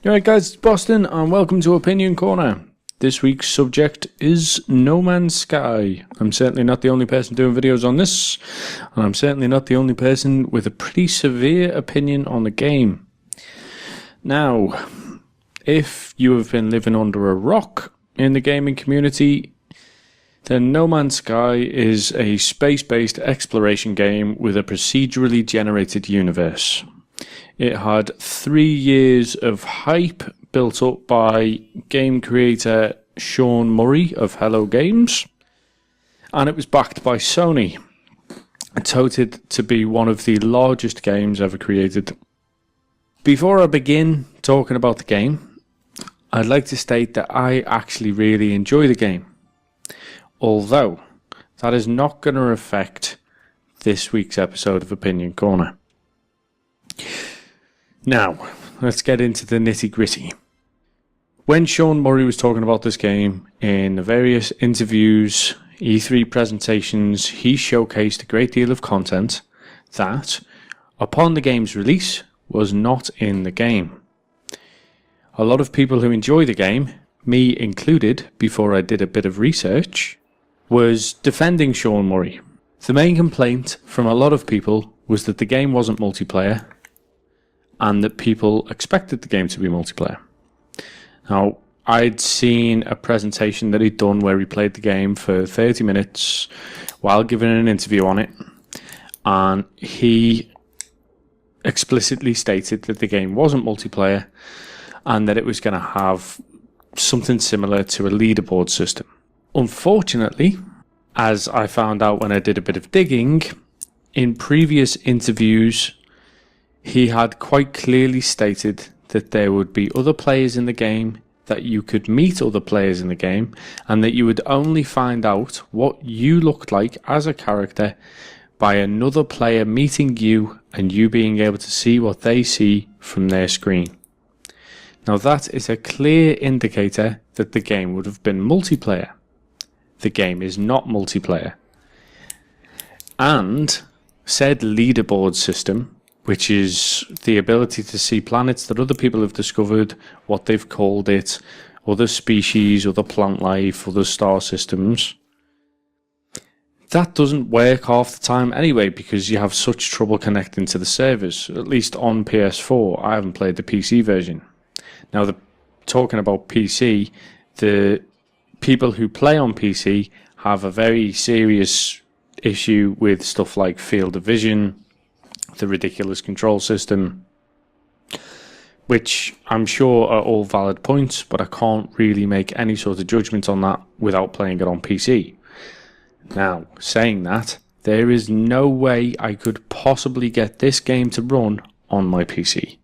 Alright guys, it's Boston and welcome to Opinion Corner. This week's subject is No Man's Sky. I'm certainly not the only person doing videos on this, and I'm certainly not the only person with a pretty severe opinion on the game. Now, if you have been living under a rock in the gaming community, then No Man's Sky is a space-based exploration game with a procedurally generated universe. It had 3 years of hype built up by game creator Sean Murray of Hello Games, and it was backed by Sony. It touted to be one of the largest games ever created. Before I begin talking about the game, I'd like to state that I actually really enjoy the game, although that is not going to affect this week's episode of Opinion Corner. Now, let's get into the nitty-gritty. When Sean Murray was talking about this game in the various interviews, E3 presentations, he showcased a great deal of content that, upon the game's release, was not in the game. A lot of people who enjoy the game, me included before I did a bit of research, was defending Sean Murray. The main complaint from a lot of people was that the game wasn't multiplayer, and that people expected the game to be multiplayer. Now, I'd seen a presentation that he'd done where he played the game for 30 minutes while giving an interview on it, and he explicitly stated that the game wasn't multiplayer and that it was going to have something similar to a leaderboard system. Unfortunately, as I found out when I did a bit of digging, in previous interviews he had quite clearly stated that there would be other players in the game, that you could meet other players in the game, and that you would only find out what you looked like as a character by another player meeting you and you being able to see what they see from their screen. Now that is a clear indicator that the game would have been multiplayer. The game is not multiplayer. And said leaderboard system, which is the ability to see planets that other people have discovered, what they've called it, other species, other plant life, other star systems. That doesn't work half the time anyway because you have such trouble connecting to the servers, at least on PS4. I haven't played the PC version. Now, talking about PC, the people who play on PC have a very serious issue with stuff like field of vision, the ridiculous control system, which I'm sure are all valid points, but I can't really make any sort of judgment on that without playing it on PC. Now, saying that, there is no way I could possibly get this game to run on my PC.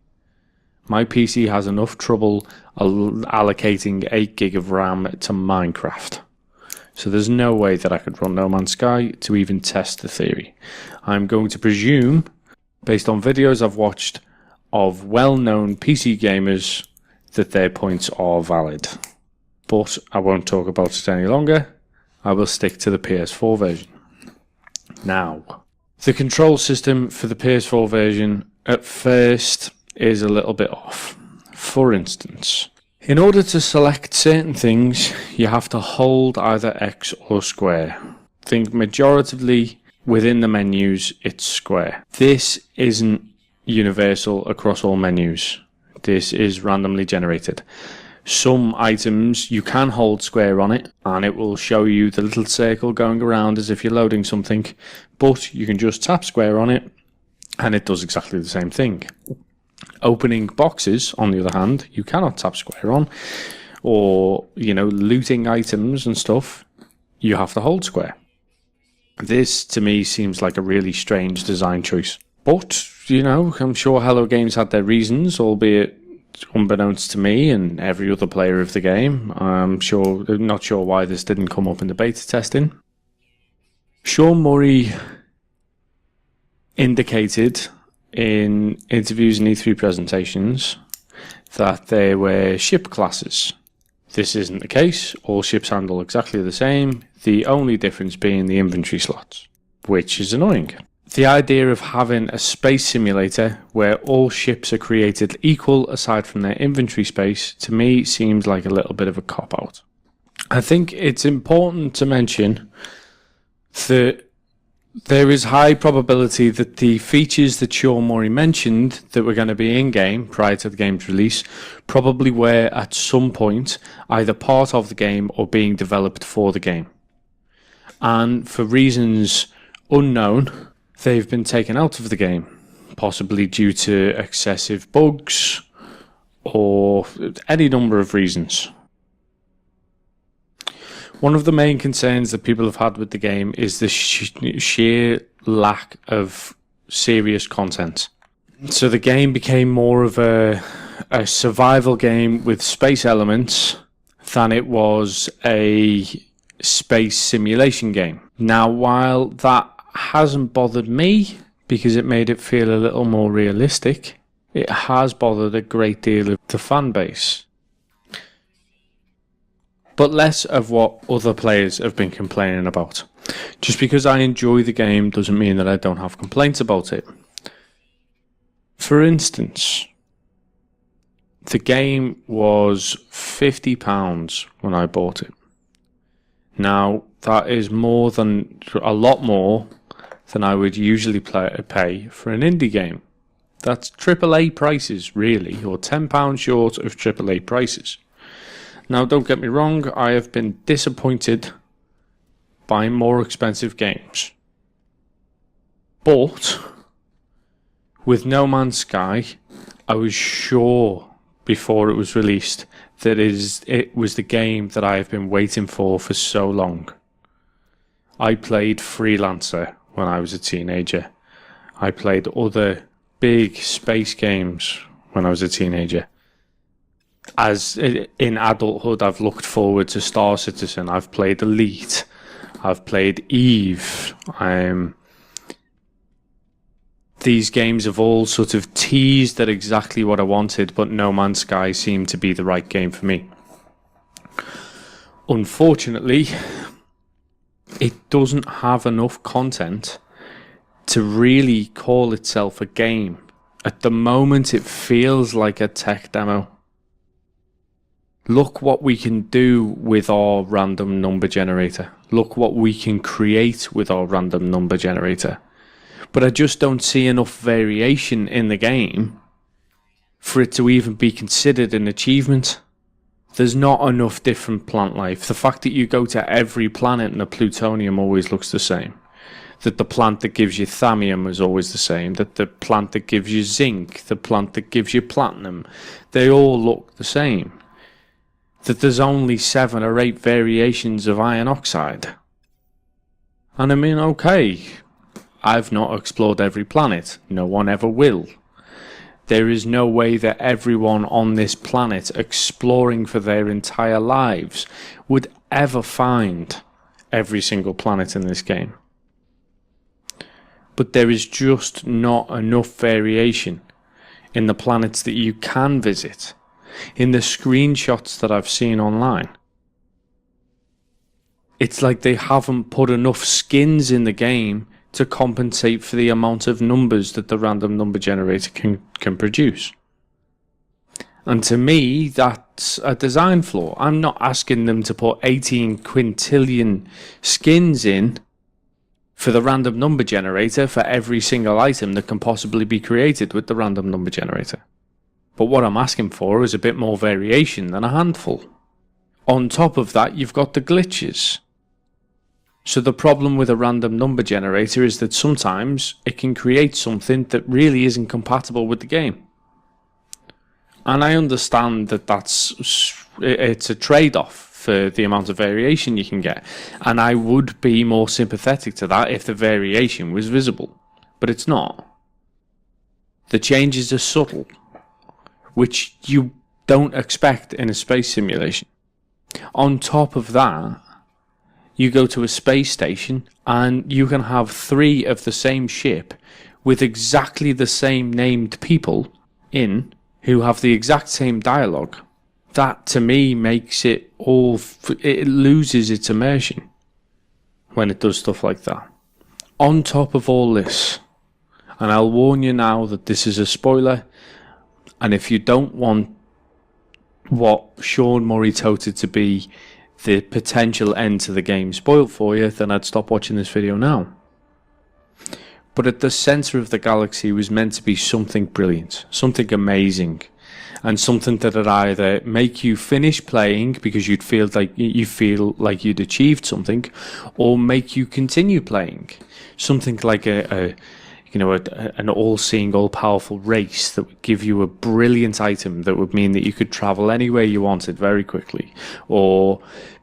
My PC has enough trouble allocating 8 gig of RAM to Minecraft. So there's no way that I could run No Man's Sky to even test the theory. I'm going to presume, based on videos I've watched of well-known PC gamers, that their points are valid. But I won't talk about it any longer. I will stick to the PS4 version. Now, the control system for the PS4 version at first is a little bit off. For instance, in order to select certain things, you have to hold either X or square. I think majoritively within the menus, it's square. This isn't universal across all menus. This is randomly generated. Some items you can hold square on it and it will show you the little circle going around as if you're loading something, but you can just tap square on it and it does exactly the same thing. Opening boxes, on the other hand, you cannot tap square on, or, looting items and stuff, you have to hold square. This, to me, seems like a really strange design choice. But, I'm sure Hello Games had their reasons, albeit unbeknownst to me and every other player of the game. I'm not sure why this didn't come up in the beta testing. Sean Murray indicated in interviews and E3 presentations that there were ship classes. This isn't the case. All ships handle exactly the same, the only difference being the inventory slots, which is annoying. the idea of having a space simulator where all ships are created equal aside from their inventory space, to me seems like a little bit of a cop-out. I think it's important to mention that there is high probability that the features that Sean Murray mentioned that were going to be in-game prior to the game's release probably were at some point either part of the game or being developed for the game. And for reasons unknown, they've been taken out of the game, possibly due to excessive bugs or any number of reasons. One of the main concerns that people have had with the game is the sheer lack of serious content. So the game became more of a survival game with space elements than it was a space simulation game. Now, while that hasn't bothered me because it made it feel a little more realistic, it has bothered a great deal of the fan base. But less of what other players have been complaining about. Just because I enjoy the game doesn't mean that I don't have complaints about it. For instance, the game was £50 when I bought it. Now, that is a lot more than I would usually pay for an indie game. That's AAA prices, really, or £10 short of AAA prices. Now, don't get me wrong, I have been disappointed by more expensive games. But with No Man's Sky, I was sure before it was released that it was the game that I have been waiting for so long. I played Freelancer when I was a teenager. I played other big space games when I was a teenager. As in adulthood, I've looked forward to Star Citizen. I've played Elite. I've played Eve. These games have all sort of teased at exactly what I wanted, but No Man's Sky seemed to be the right game for me. Unfortunately, it doesn't have enough content to really call itself a game. At the moment, it feels like a tech demo. Look what we can do with our random number generator. Look what we can create with our random number generator. But I just don't see enough variation in the game for it to even be considered an achievement. There's not enough different plant life. The fact that you go to every planet and the plutonium always looks the same. That the plant that gives you thamium is always the same. That the plant that gives you zinc, the plant that gives you platinum, they all look the same. That there's only 7 or 8 variations of iron oxide. And I mean, okay, I've not explored every planet. No one ever will. There is no way that everyone on this planet exploring for their entire lives would ever find every single planet in this game. But there is just not enough variation in the planets that you can visit. In the screenshots that I've seen online, it's like they haven't put enough skins in the game to compensate for the amount of numbers that the random number generator can produce. And to me, that's a design flaw. I'm not asking them to put 18 quintillion skins in for the random number generator for every single item that can possibly be created with the random number generator. But what I'm asking for is a bit more variation than a handful. On top of that, you've got the glitches. So the problem with a random number generator is that sometimes it can create something that really isn't compatible with the game. And I understand that it's a trade-off for the amount of variation you can get. And I would be more sympathetic to that if the variation was visible. But it's not. The changes are subtle, which you don't expect in a space simulation. On top of that, you go to a space station and you can have 3 of the same ship with exactly the same named people in who have the exact same dialogue. That to me makes it it loses its immersion when it does stuff like that. On top of all this, and I'll warn you now that this is a spoiler, and if you don't want what Sean Murray touted to be the potential end to the game spoiled for you, then I'd stop watching this video now. But at the centre of the galaxy was meant to be something brilliant, something amazing, and something that would either make you finish playing because you'd feel like you'd achieved something, or make you continue playing. Something like an all-seeing, all-powerful race that would give you a brilliant item that would mean that you could travel anywhere you wanted very quickly, or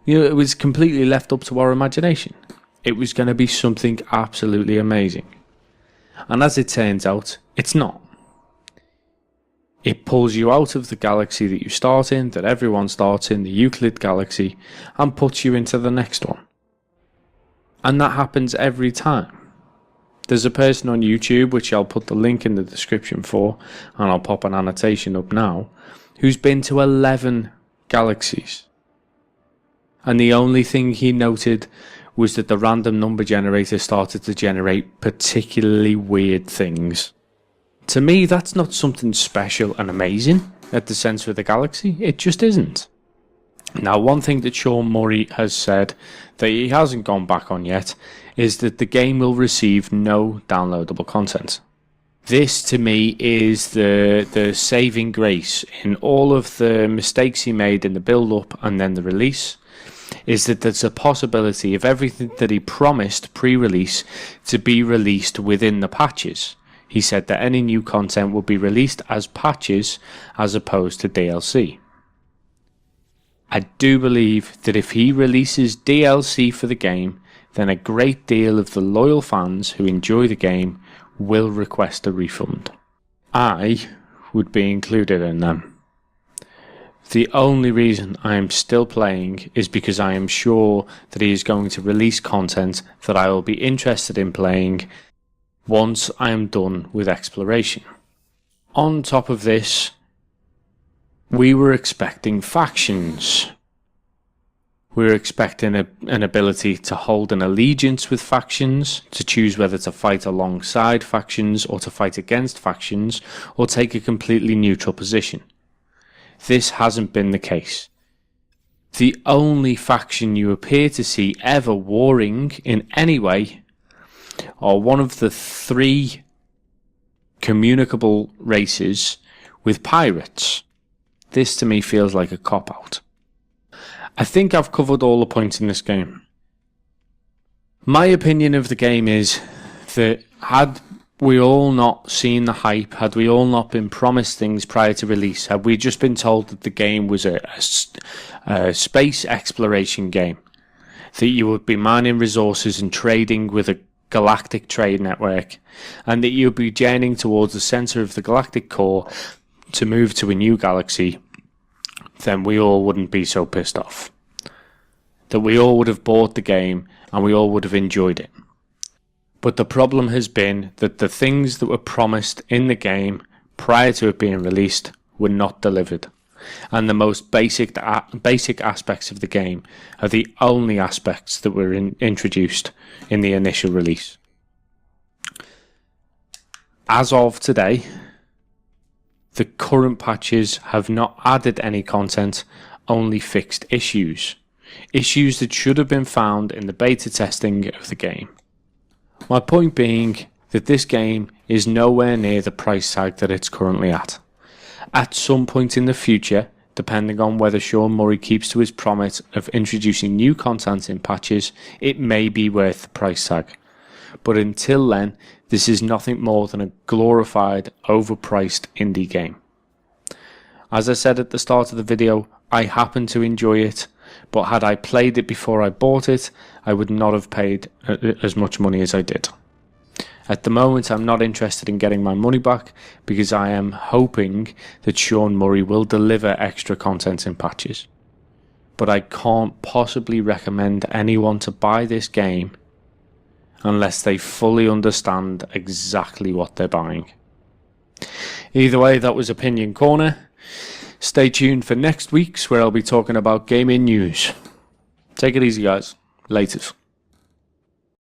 it was completely left up to our imagination. It was going to be something absolutely amazing. And as it turns out, it's not. It pulls you out of the galaxy that you start in, that everyone starts in, the Euclid galaxy, and puts you into the next one. And that happens every time. There's a person on YouTube, which I'll put the link in the description for, and I'll pop an annotation up now, who's been to 11 galaxies. And the only thing he noted was that the random number generator started to generate particularly weird things. To me, that's not something special and amazing at the centre of the galaxy. It just isn't. Now, one thing that Sean Murray has said that he hasn't gone back on yet is that the game will receive no downloadable content. This, to me, is the saving grace in all of the mistakes he made in the build-up and then the release, is that there's a possibility of everything that he promised pre-release to be released within the patches. He said that any new content will be released as patches as opposed to DLC. I do believe that if he releases DLC for the game, then a great deal of the loyal fans who enjoy the game will request a refund. I would be included in them. The only reason I am still playing is because I am sure that he is going to release content that I will be interested in playing once I am done with exploration. On top of this, we were expecting factions. We were expecting an ability to hold an allegiance with factions, to choose whether to fight alongside factions or to fight against factions, or take a completely neutral position. This hasn't been the case. The only faction you appear to see ever warring in any way are one of the 3 communicable races with pirates. This to me feels like a cop-out. I think I've covered all the points in this game. My opinion of the game is that had we all not seen the hype, had we all not been promised things prior to release, had we just been told that the game was a space exploration game, that you would be mining resources and trading with a galactic trade network, and that you would be journeying towards the centre of the galactic core to move to a new galaxy, then we all wouldn't be so pissed off. That we all would have bought the game and we all would have enjoyed it. But the problem has been that the things that were promised in the game prior to it being released were not delivered. And the most basic aspects of the game are the only aspects that were introduced in the initial release. As of today, the current patches have not added any content, only fixed issues. Issues that should have been found in the beta testing of the game. My point being that this game is nowhere near the price tag that it's currently at. At some point in the future, depending on whether Sean Murray keeps to his promise of introducing new content in patches, it may be worth the price tag. But until then, this is nothing more than a glorified, overpriced indie game. As I said at the start of the video, I happen to enjoy it, but had I played it before I bought it, I would not have paid as much money as I did. At the moment, I'm not interested in getting my money back because I am hoping that Sean Murray will deliver extra content in patches. But I can't possibly recommend anyone to buy this game unless they fully understand exactly what they're buying. Either way, that was Opinion Corner. Stay tuned for next week's where I'll be talking about gaming news. Take it easy, guys. Laters.